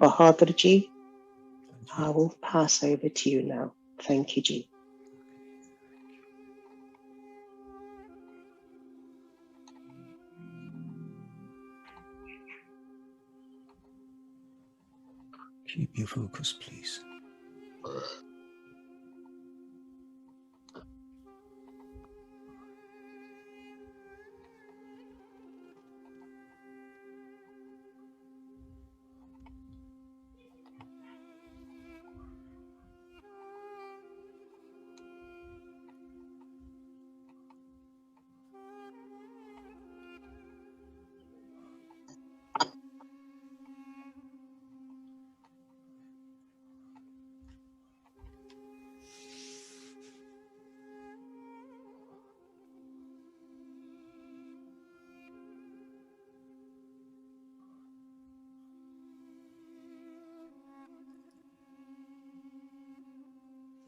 Bahadur ji, I will pass over to you now. Thank you, ji. Keep your focus, please.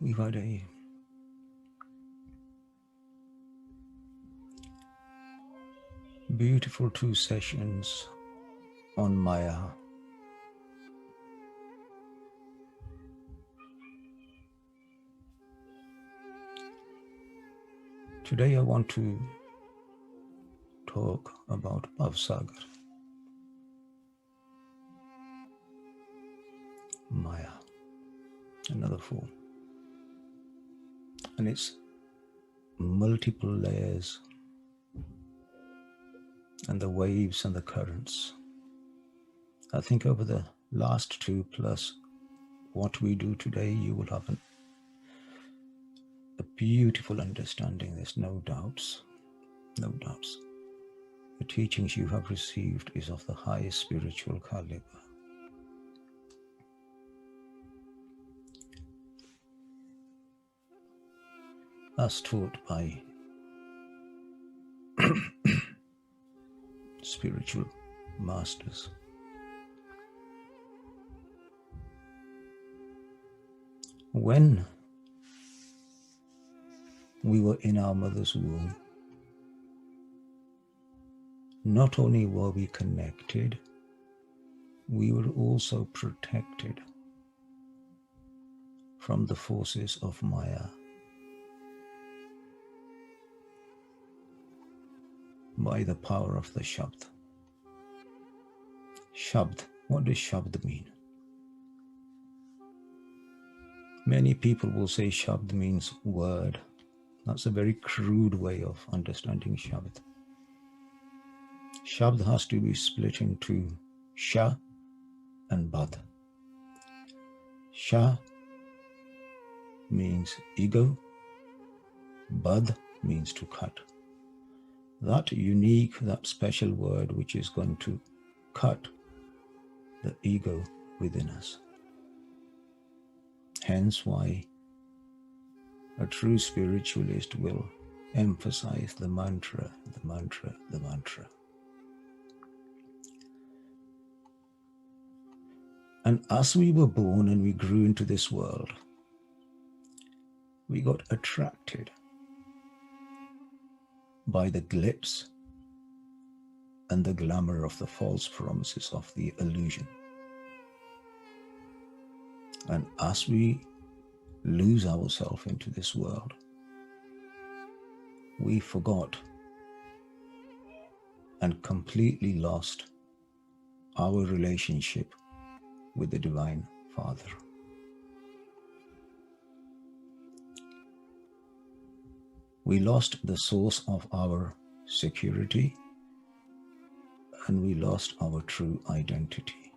We've had a beautiful 2 sessions on Maya. Today I want to talk about Bhavsagar, Maya, another form, and its multiple layers and the waves and the currents. I think over the last 2 plus what we do today, you will have a beautiful understanding. There's no doubts, no doubts. The teachings you have received is of the highest spiritual caliber. As taught by spiritual masters. When we were in our mother's womb, not only were we connected, we were also protected from the forces of Maya. By the power of the Shabd. Shabd, what does Shabd mean? Many people will say Shabd means word. That's a very crude way of understanding Shabd. Shabd has to be split into Sha and Bad. Sha means ego, Bad means to cut. That unique, that special word which is going to cut the ego within us. Hence why a true spiritualist will emphasize the mantra, the mantra, the mantra. And as we were born and we grew into this world, we got attracted by the glitz and the glamour of the false promises of the illusion. And as we lose ourselves into this world, we forgot and completely lost our relationship with the Divine Father. We lost the source of our security and we lost our true identity.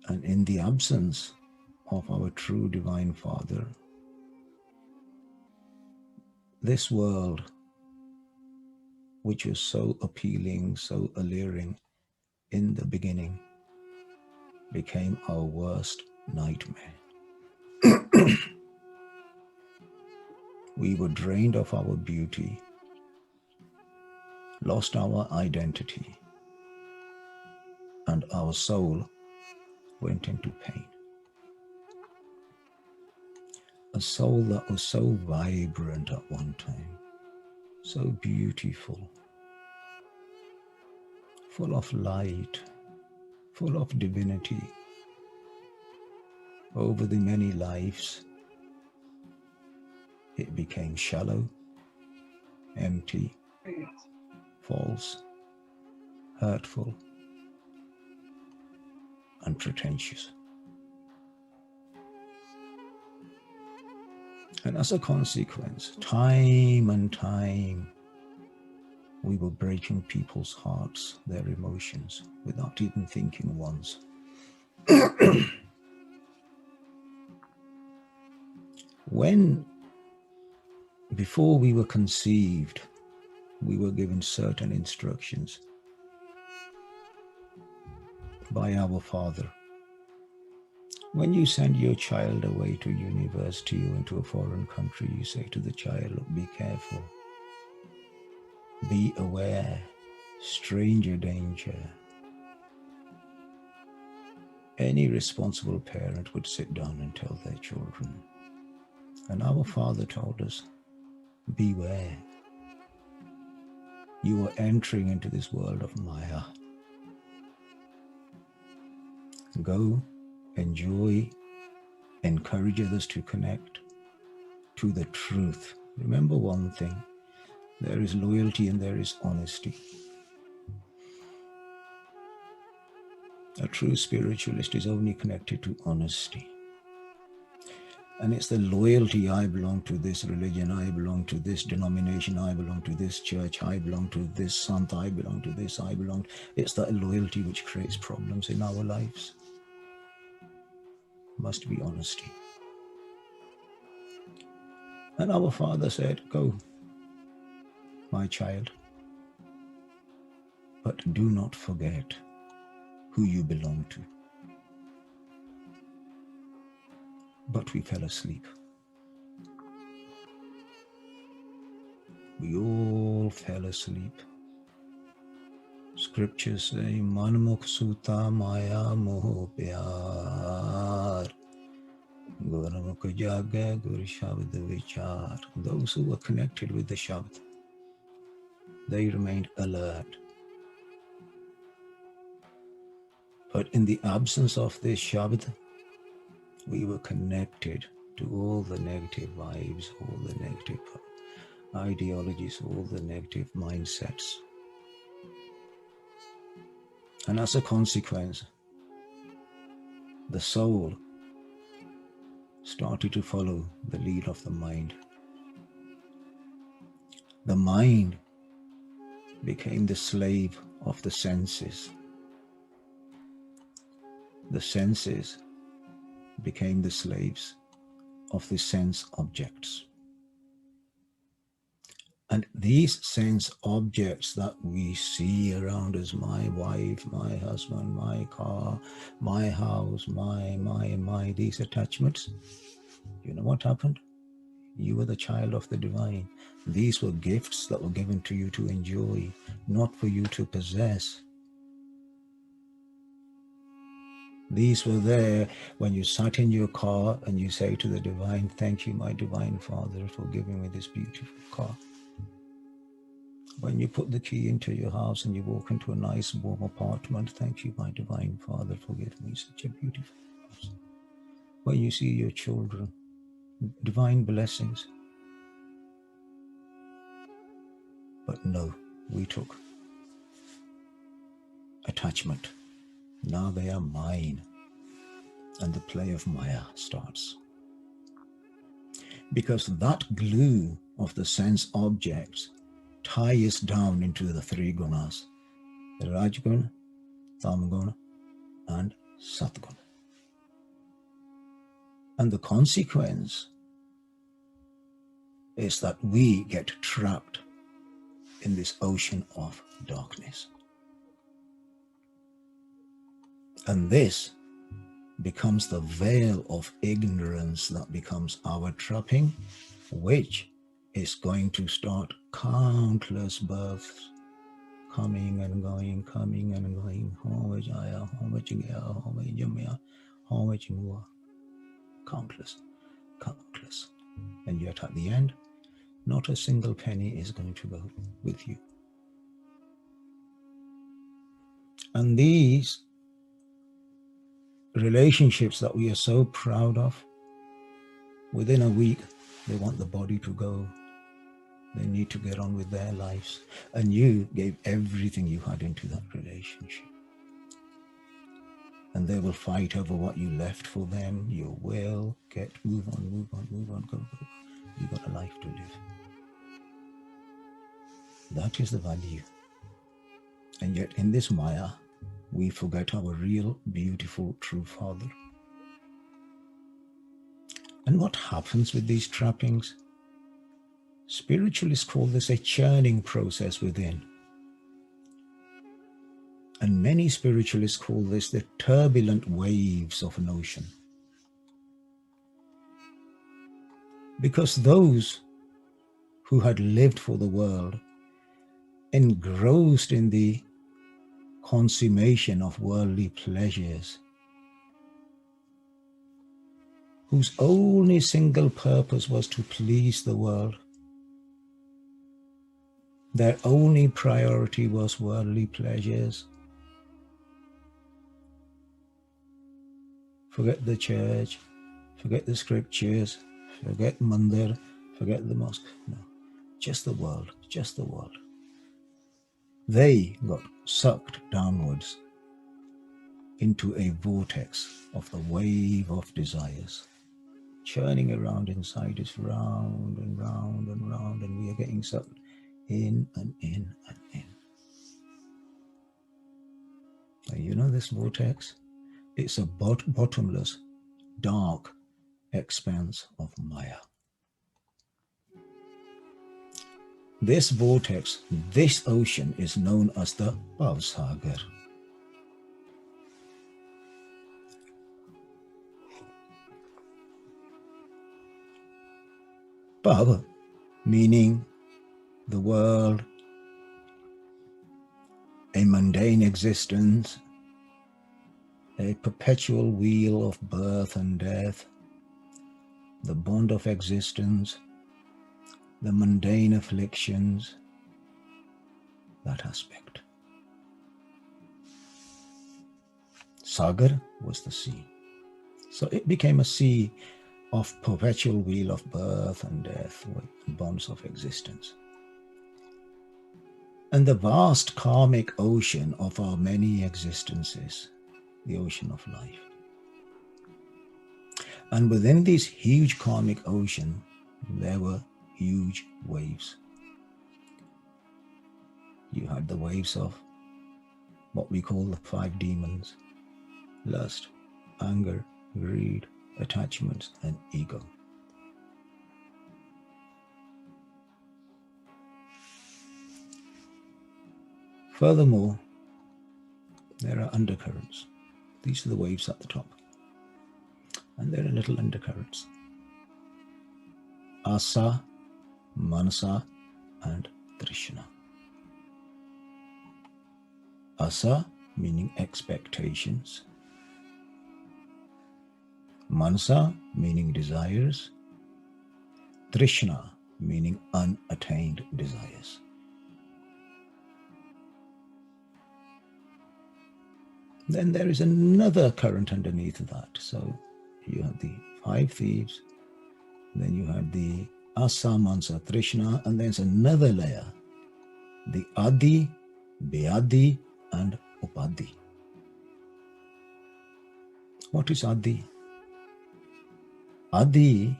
And in the absence of our true Divine Father, this world, which was so appealing, so alluring in the beginning, became our worst nightmare. We were drained of our beauty, lost our identity, and our soul went into pain. A soul that was so vibrant at one time, so beautiful, full of light, full of divinity. Over the many lives, it became shallow, empty, false, hurtful, and pretentious. And as a consequence, time and time, we were breaking people's hearts, their emotions, without even thinking once. When, before we were conceived, we were given certain instructions by our Father. When you send your child away to university or into a foreign country, you say to the child, look, be careful, be aware, stranger danger. Any responsible parent would sit down and tell their children. And our Father told us, beware. You are entering into this world of Maya. Go, enjoy, encourage others to connect to the truth. Remember one thing, there is loyalty and there is honesty. A true spiritualist is only connected to honesty. And it's the loyalty, I belong to this religion, I belong to this denomination, I belong to this church, I belong to this sant, I belong to this, I belong. It's that loyalty which creates problems in our lives. Must be honesty. And our Father said, go, my child, but do not forget who you belong to. But we fell asleep. We all fell asleep. Scriptures say, Manmukh Sutta Maya Moh Pyar. Gurmukh Jaga Gur Shabd Vichar. Those who were connected with the Shabd, they remained alert. But in the absence of this Shabd, we were connected to all the negative vibes, all the negative ideologies, all the negative mindsets. And as a consequence, the soul started to follow the lead of the mind. The mind became the slave of the senses. The senses became the slaves of the sense objects. And these sense objects that we see around us, my wife, my husband, my car, my house, my, these attachments, you know what happened? You were the child of the divine. These were gifts that were given to you to enjoy, not for you to possess. These were there when you sat in your car and you say to the divine, thank you, my divine Father, for giving me this beautiful car. When you put the key into your house and you walk into a nice warm apartment, thank you, my divine Father, for giving me such a beautiful house. When you see your children, divine blessings. But no, we took attachment. Now they are mine. And the play of Maya starts. Because that glue of the sense objects ties down into the three gunas, Rajguna, Tamguna, and Satguna. And the consequence is that we get trapped in this ocean of darkness. And this becomes the veil of ignorance that becomes our trapping, which is going to start countless births, coming and going, coming and going. Countless, countless. And yet at the end, not a single penny is going to go with you. And these relationships that we are so proud of, within a week, they want the body to go. They need to get on with their lives. And you gave everything you had into that relationship. And they will fight over what you left for them. You will move on, go. You got a life to live. That is the value. And yet in this Maya, we forget our real, beautiful, true Father. And what happens with these trappings? Spiritualists call this a churning process within. And many spiritualists call this the turbulent waves of an ocean. Because those who had lived for the world, engrossed in the consummation of worldly pleasures, whose only single purpose was to please the world, their only priority was worldly pleasures. Forget the church, forget the scriptures, forget mandir, forget the mosque. No, just the world, just the world. They got sucked downwards into a vortex of the wave of desires, churning around inside us, round and round and round, and we are getting sucked in and in and in. And you know this vortex? It's a bottomless, dark expanse of Maya. This vortex, this ocean, is known as the Bhavsagar. Bhav, meaning the world, a mundane existence, a perpetual wheel of birth and death, the bond of existence, the mundane afflictions, that aspect. Sagar was the sea. So it became a sea of perpetual wheel of birth and death, with bonds of existence. And the vast karmic ocean of our many existences, the ocean of life. And within this huge karmic ocean, there were huge waves. You had the waves of what we call the 5 demons: lust, anger, greed, attachments, and ego. Furthermore, there are undercurrents. These are the waves at the top. And there are little undercurrents. Asa, Manasa, and Trishna. Asa meaning expectations. Manasa meaning desires. Trishna meaning unattained desires. Then there is another current underneath that. So you have the 5 thieves, then you have the Asa, Mansa, Trishna, and there's another layer, the Adi, Beadi, and Upadi. What is Adi? Adi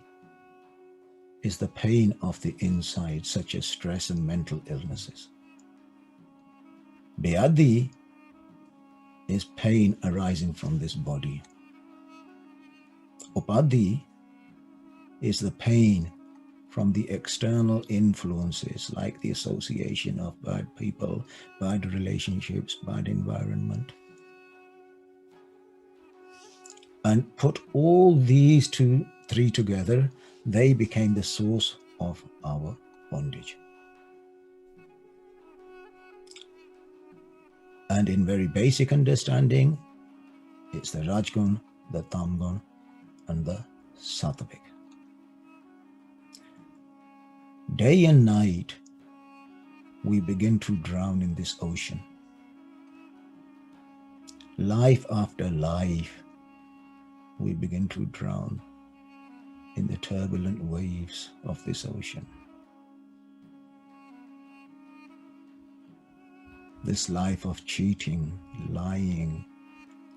is the pain of the inside, such as stress and mental illnesses. Beadi is pain arising from this body. Upadi is the pain from the external influences, like the association of bad people, bad relationships, bad environment. And put all these 2, 3 together, they became the source of our bondage. And in very basic understanding, it's the Rajgun, the Tamgun, and the Sattvic. Day and night, we begin to drown in this ocean. Life after life, we begin to drown in the turbulent waves of this ocean. This life of cheating, lying,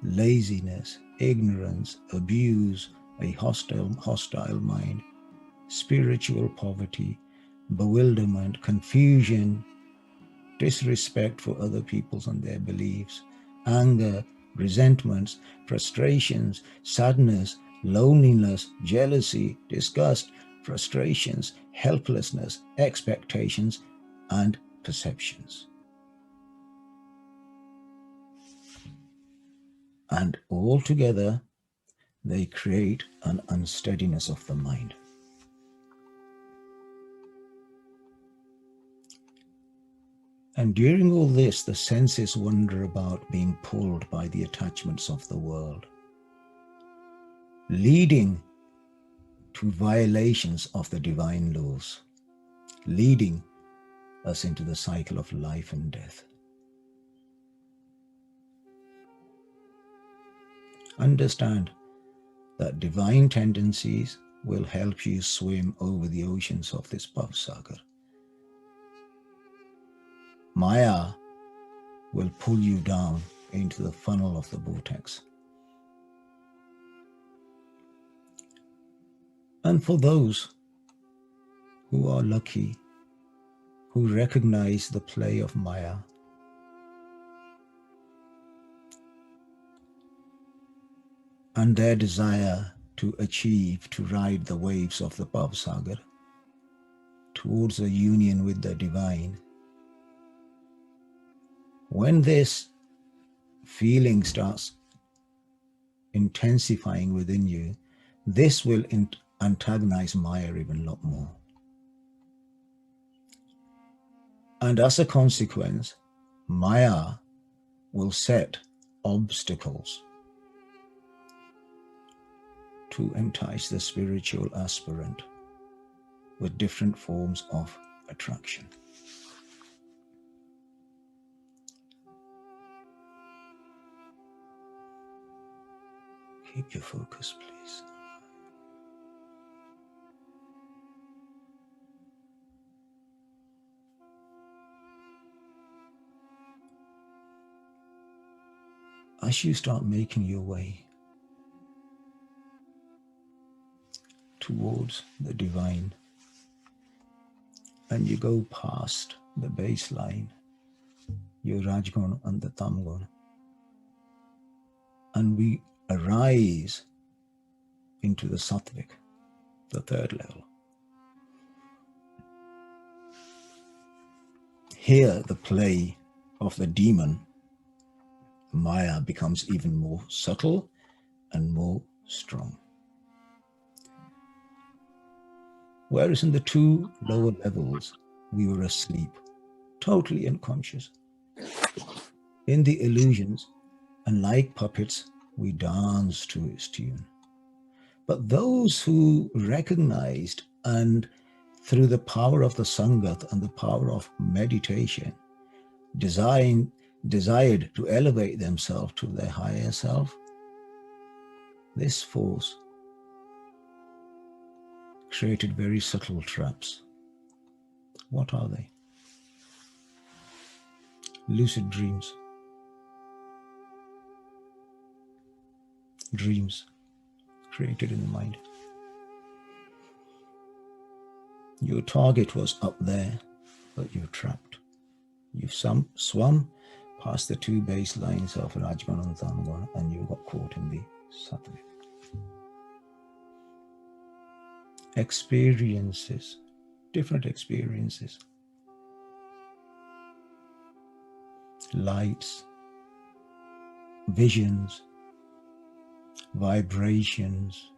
laziness, ignorance, abuse, a hostile mind, spiritual poverty, bewilderment, confusion, disrespect for other peoples and their beliefs, anger, resentments, frustrations, sadness, loneliness, jealousy, disgust, frustrations, helplessness, expectations, and perceptions. And all together, they create an unsteadiness of the mind. And during all this, the senses wonder about being pulled by the attachments of the world, leading to violations of the divine laws, leading us into the cycle of life and death. Understand that divine tendencies will help you swim over the oceans of this Bhavsagar. Maya will pull you down into the funnel of the vortex. And for those who are lucky, who recognize the play of Maya, and their desire to achieve, to ride the waves of the Bhavsagar towards a union with the divine, when this feeling starts intensifying within you, this will antagonize Maya even a lot more. And as a consequence, Maya will set obstacles to entice the spiritual aspirant with different forms of attraction. Keep your focus, please. As you start making your way towards the divine, and you go past the baseline, your Rajgun and the Tamgun, and we arise into the Sattvic, the third level. Here, the play of the demon, Maya, becomes even more subtle and more strong. Whereas in the two lower levels, we were asleep, totally unconscious. In the illusions, and like puppets, we danced to its tune. But those who recognized and through the power of the Sangat and the power of meditation, desired to elevate themselves to their higher self, this force created very subtle traps. What are they? Lucid dreams. Dreams created in the mind. Your target was up there, but you're trapped. You've swum past the two baselines of Rajgun and Tamgun, and you got caught in the Sattvic. Experiences, different experiences, lights, visions, vibrations,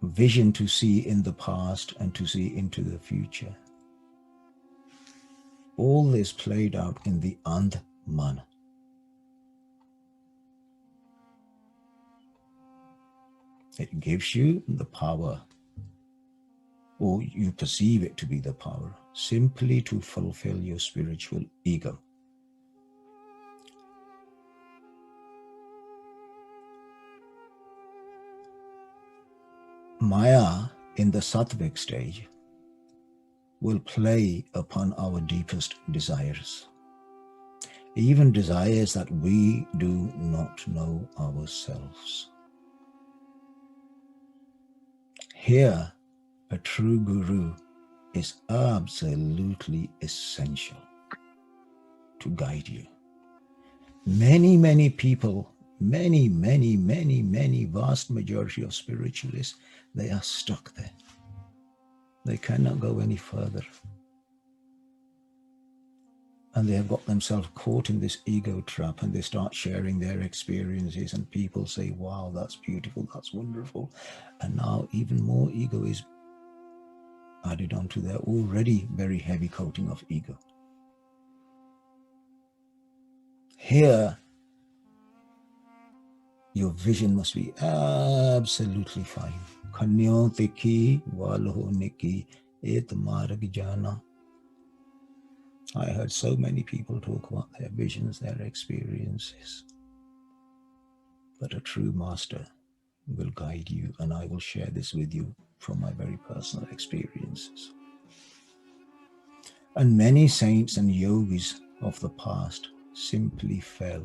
vision to see in the past and to see into the future. all this played out in the And-man. It gives you the power, or you perceive it to be the power, simply to fulfill your spiritual ego. Maya in the sattvic stage will play upon our deepest desires, even desires that we do not know ourselves. Here, a true guru is absolutely essential to guide you. Many people, many, vast majority of spiritualists, they are stuck there. They cannot go any further. And they have got themselves caught in this ego trap, and they start sharing their experiences, and people say, wow, that's beautiful, that's wonderful. And now even more ego is added onto their already very heavy coating of ego. Here, your vision must be absolutely fine. I heard so many people talk about their visions, their experiences. But a true master will guide you, and I will share this with you from my very personal experiences. And many saints and yogis of the past simply fell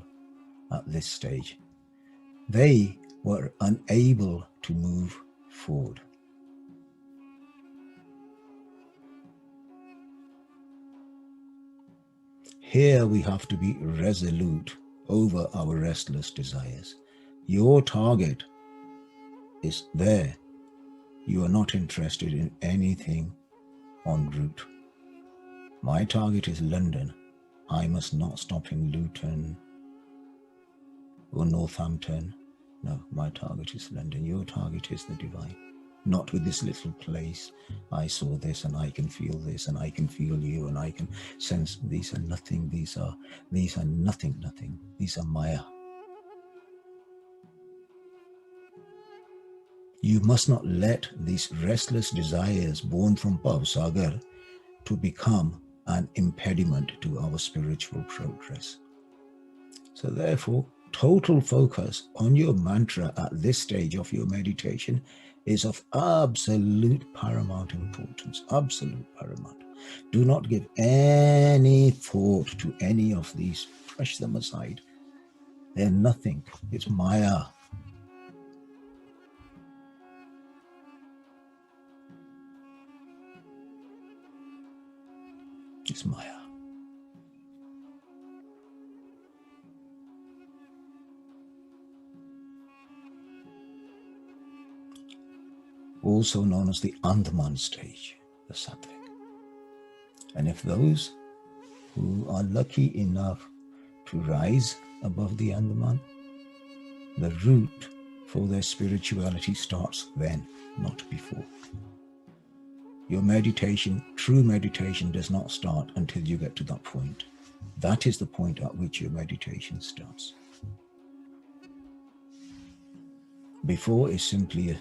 at this stage. They were unable to move forward. Here we have to be resolute over our restless desires. Your target is there. You are not interested in anything en route. My target is London. I must not stop in Luton or Northampton. No, my target is London. Your target is the divine. Not with this little place. I saw this and I can feel this and I can feel you and I can sense. These are nothing. These are nothing. These are Maya. You must not let these restless desires born from Bhavsagar to become an impediment to our spiritual progress. So therefore, total focus on your mantra at this stage of your meditation is of absolute paramount importance, absolute paramount. Do not give any thought to any of these. Brush them aside. They're nothing. It's Maya. It's Maya. Also known as the And-man stage, the sattvic. And if those who are lucky enough to rise above the And-man, the route for their spirituality starts then, not before. Your meditation, true meditation, does not start until you get to that point. That is the point at which your meditation starts. Before is simply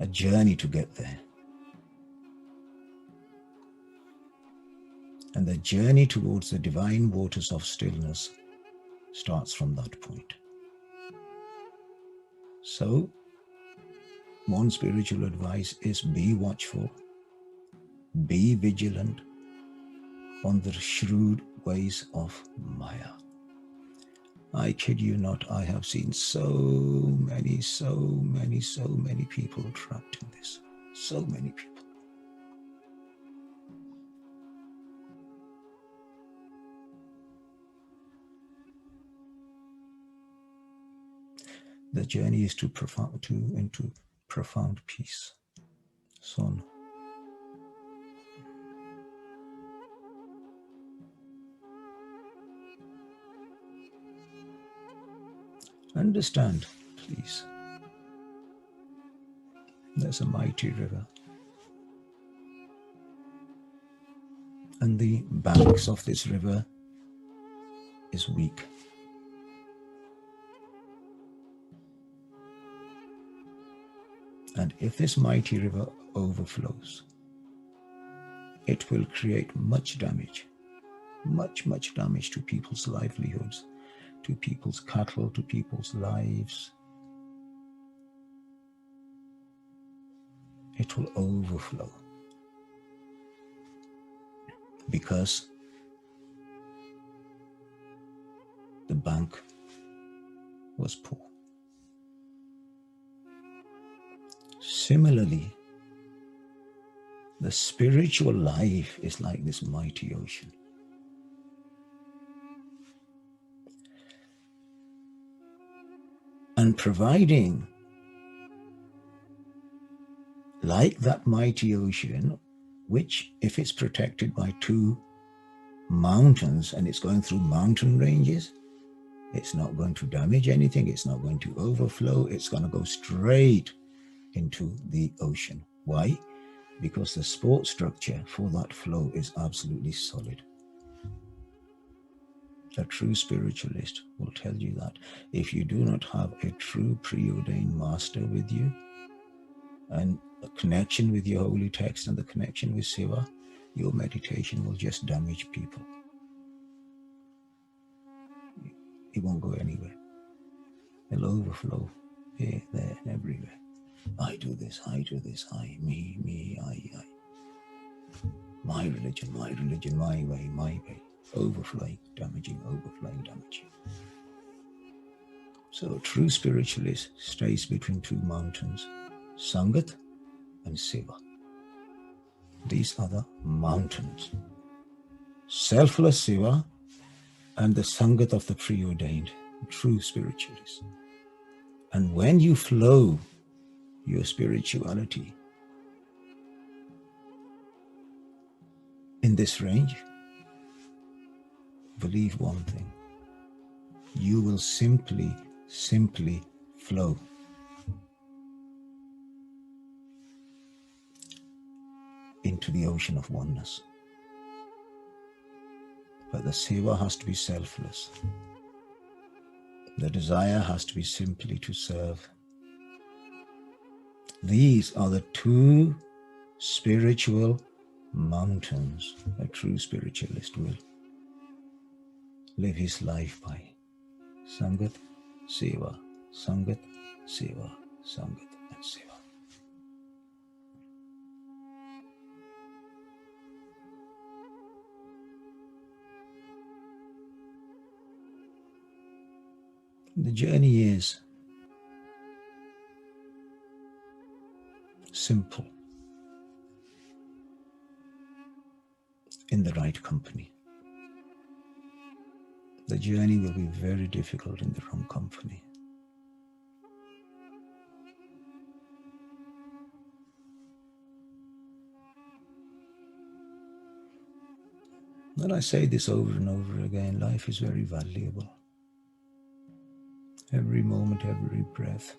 a journey to get there. And the journey towards the divine waters of stillness starts from that point. So, one spiritual advice is be watchful, be vigilant on the shrewd ways of Maya. I kid you not, I have seen so many people trapped in this. So many people. The journey is into profound peace. Son. Understand, please. There's a mighty river. And the banks of this river is weak. And if this mighty river overflows, it will create much damage, much damage to people's livelihoods, to people's cattle, to people's lives. It will overflow because the bank was poor. Similarly, the spiritual life is like this mighty ocean. And providing, like that mighty ocean, which if it's protected by two mountains and it's going through mountain ranges, it's not going to damage anything, it's not going to overflow, it's going to go straight into the ocean. Why? Because the support structure for that flow is absolutely solid. A true spiritualist will tell you that if you do not have a true preordained master with you and a connection with your holy text and the connection with Siva, your meditation will just damage people. It won't go anywhere. It'll overflow here, there, and everywhere. I do this, I, me, I. My religion, my way. Overflowing, damaging. So a true spiritualist stays between two mountains, Sangat and Siva. These are the mountains. Selfless Siva and the Sangat of the preordained, true spiritualist. And when you flow your spirituality in this range, believe one thing, you will simply flow. Into the ocean of oneness. But the seva has to be selfless. The desire has to be simply to serve. These are the two spiritual mountains a true spiritualist will live his life by. Sangat, Seva, Sangat, Seva, Sangat, and Seva. The journey is simple in the right company. The journey will be very difficult in the wrong company. And I say this over and over again, life is very valuable. Every moment, every breath.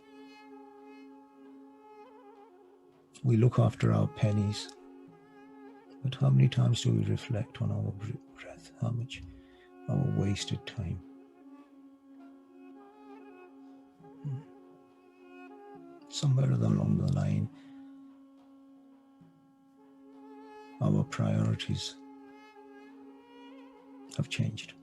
We look after our pennies, but how many times do we reflect on our breath? How much our wasted time? Somewhere along the line, our priorities have changed.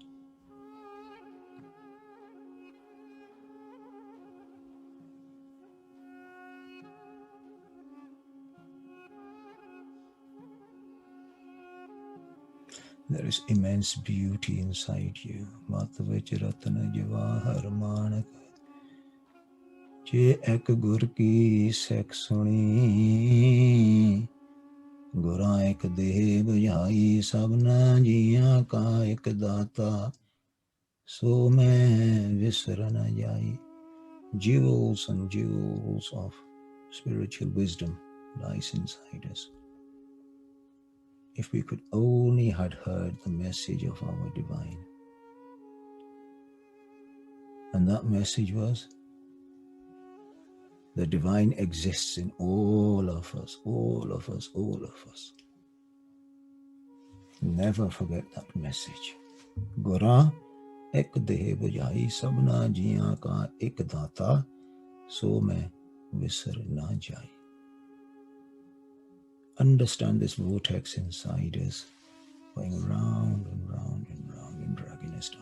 There is immense beauty inside you. Matavachratana Javahar Manak Je ek gur ki sek suni Gura ek deh bujai sabna jiya ka ek data So main visra na jai. Jewels and jewels of spiritual wisdom lies inside us. If we could only had heard the message of our divine. And that message was, the divine exists in all of us, all of us, all of us. Never forget that message. Gura ek dehe bujai sabna jiyan ka ek data so main visar na jai. Understand this vortex inside us, going round and round and round and dragging us down.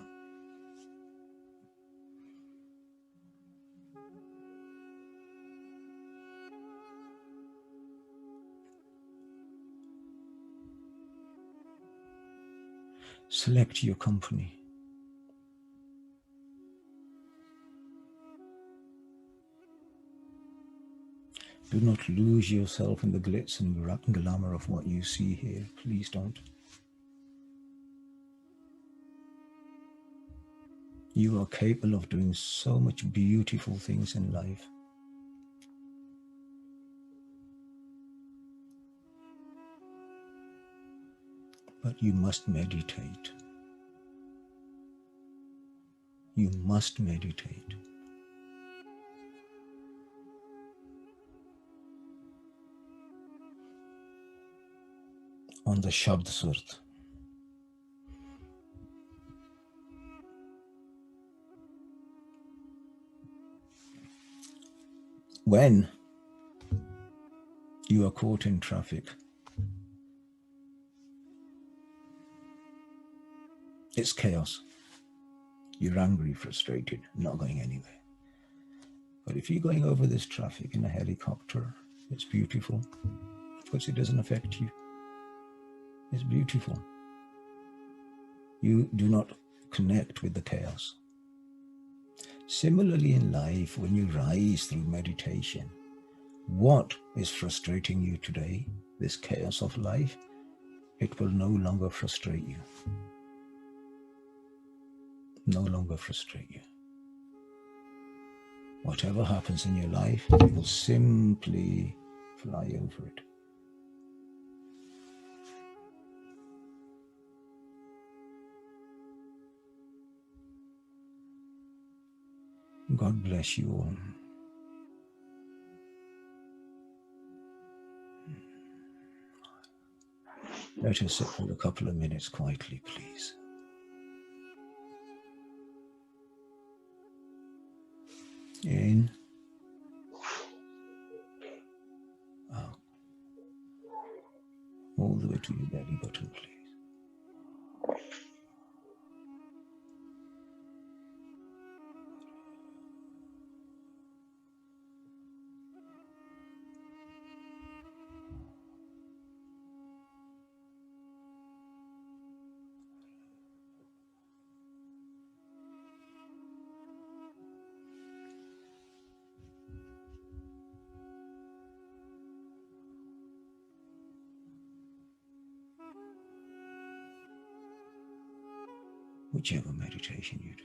Select your company. Do not lose yourself in the glitz and glamour of what you see here. Please don't. You are capable of doing so much beautiful things in life. But you must meditate. You must meditate. On the Shabd Surat. When you are caught in traffic, it's chaos. You're angry, frustrated, not going anywhere. But if you're going over this traffic in a helicopter, it's beautiful. Of course, it doesn't affect you. It's beautiful. You do not connect with the chaos. Similarly in life, when you rise through meditation, what is frustrating you today, this chaos of life, it will no longer frustrate you. No longer frustrate you. Whatever happens in your life, you will simply fly over it. God bless you all. Let us sit for a couple of minutes quietly, please. In. Out. All the way to your belly button, please. Whichever meditation you do.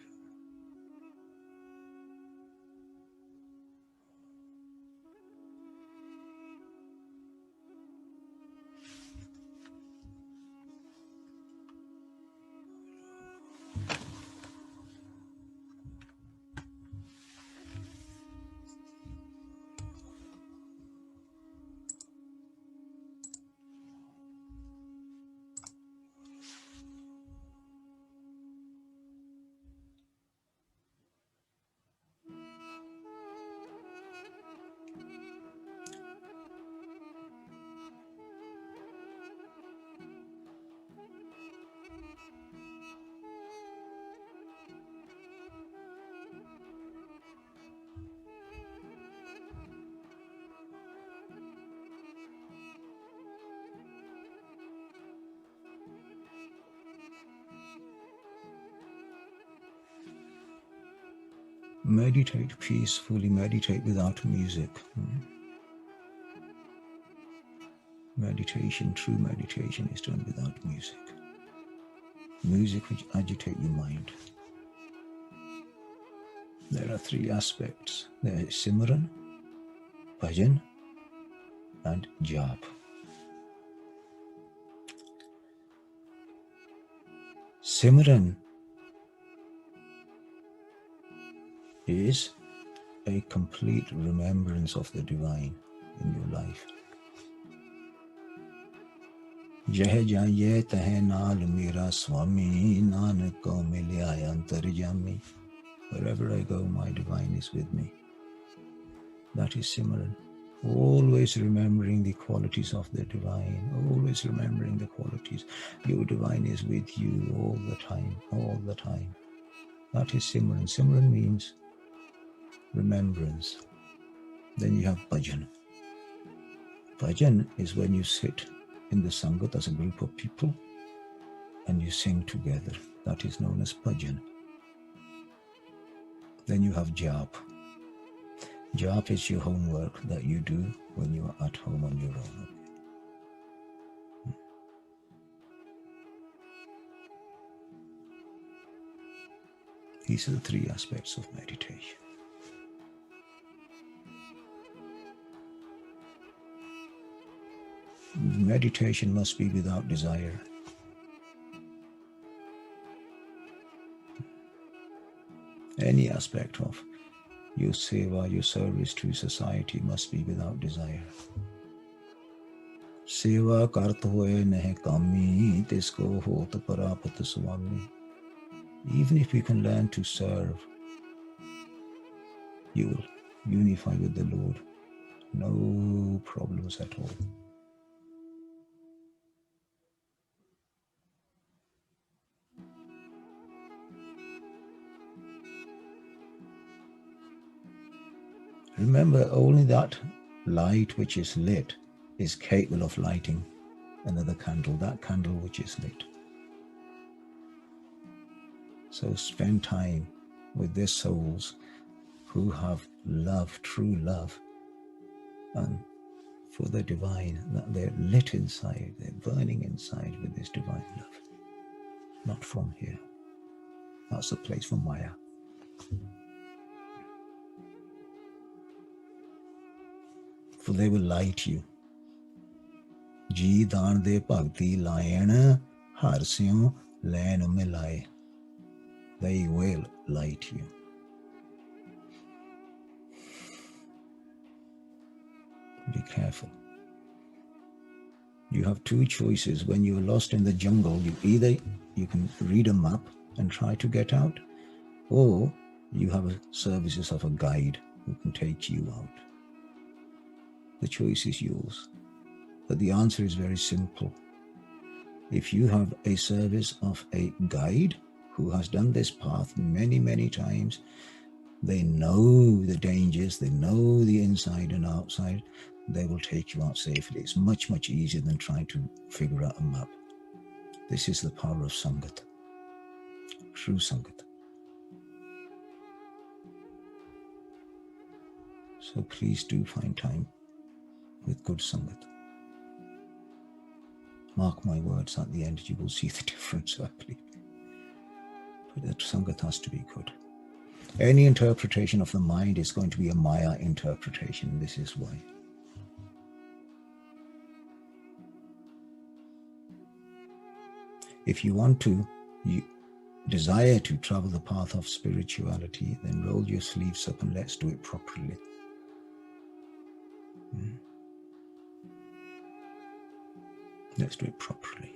Meditate peacefully, meditate without music. Meditation, true meditation is done without music. Music which agitate your mind. There are three aspects. There is Simran, Bhajan, and Jap. Simran is a complete remembrance of the divine in your life. Jeh jaye teh naal mera swami, nanak ko milya antarjami. Wherever I go, my divine is with me. That is Simran. Always remembering the qualities of the divine, always remembering the qualities. Your divine is with you all the time, all the time. That is Simran. Simran means remembrance. Then you have bhajan. Bhajan is when you sit in the Sangat as a group of people and you sing together. That is known as bhajan. Then you have jap. Jap is your homework that you do when you are at home on your own. These are the three aspects of meditation. Meditation must be without desire. Any aspect of your seva, your service to society must be without desire. Seva kart hoye nahi kami, tisko hot parapat swami. Even if you can learn to serve, you will unify with the Lord. No problems at all. Remember, only that light which is lit is capable of lighting another candle, that candle which is lit. So spend time with their souls who have love, true love, and for the divine, that they're lit inside, they're burning inside with this divine love. Not from here. That's a place for Maya. For they will light you. Ji daan de bhakti layan harsyon layan milay. They will light you. Be careful. You have two choices. When you are lost in the jungle, you can read a map and try to get out, or you have services of a guide who can take you out. The choice is yours. But the answer is very simple. If you have a service of a guide who has done this path many, many times, they know the dangers, they know the inside and outside, they will take you out safely. It's much, much easier than trying to figure out a map. This is the power of Sangat, true Sangat. So please do find time with good Sangat. Mark my words, at the end you will see the difference, I believe. But that Sangat has to be good. Any interpretation of the mind is going to be a Maya interpretation. This is why. If you want to, you desire to travel the path of spirituality, then roll your sleeves up and let's do it properly. Let's do it properly.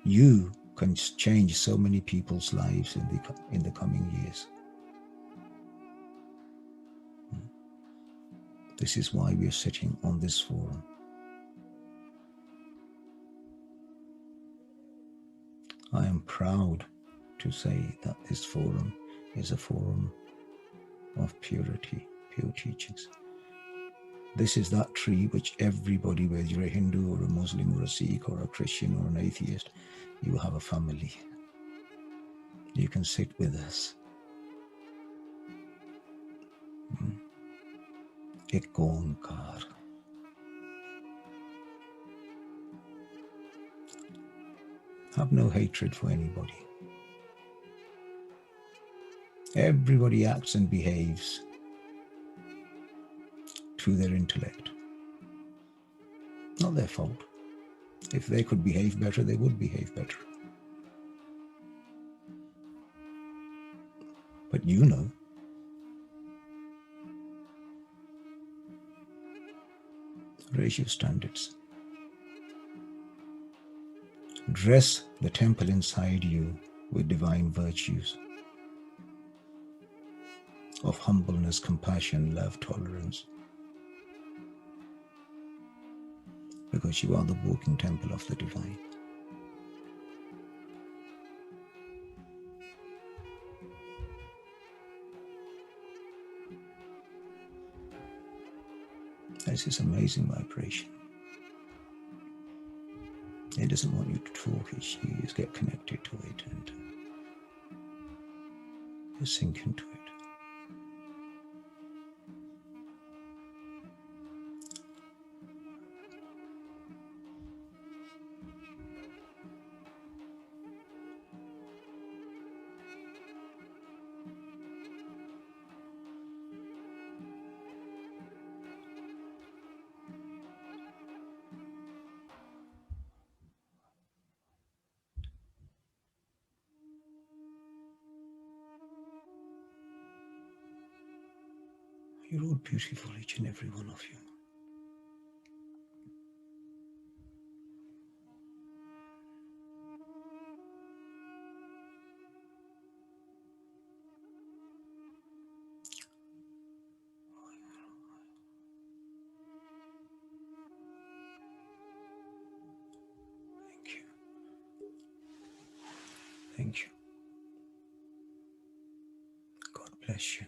You can change so many people's lives in the coming years. This is why we are sitting on this forum. I am proud to say that this forum is a forum of purity, pure teachings. This is that tree which everybody, whether you're a Hindu or a Muslim or a Sikh or a Christian or an atheist, you have a family. You can sit with us. Ek Onkar. Have no hatred for anybody. Everybody acts and behaves to their intellect. Not their fault. If they could behave better, they would behave better. But you know, Raise your standards. Dress the temple inside you with divine virtues of humbleness, compassion, love, tolerance, because you are the walking temple of the divine. That's this amazing vibration. It doesn't want you to talk, you just get connected to it and you sink into it. You're all beautiful, each and every one of you. Thank you. Thank you. God bless you.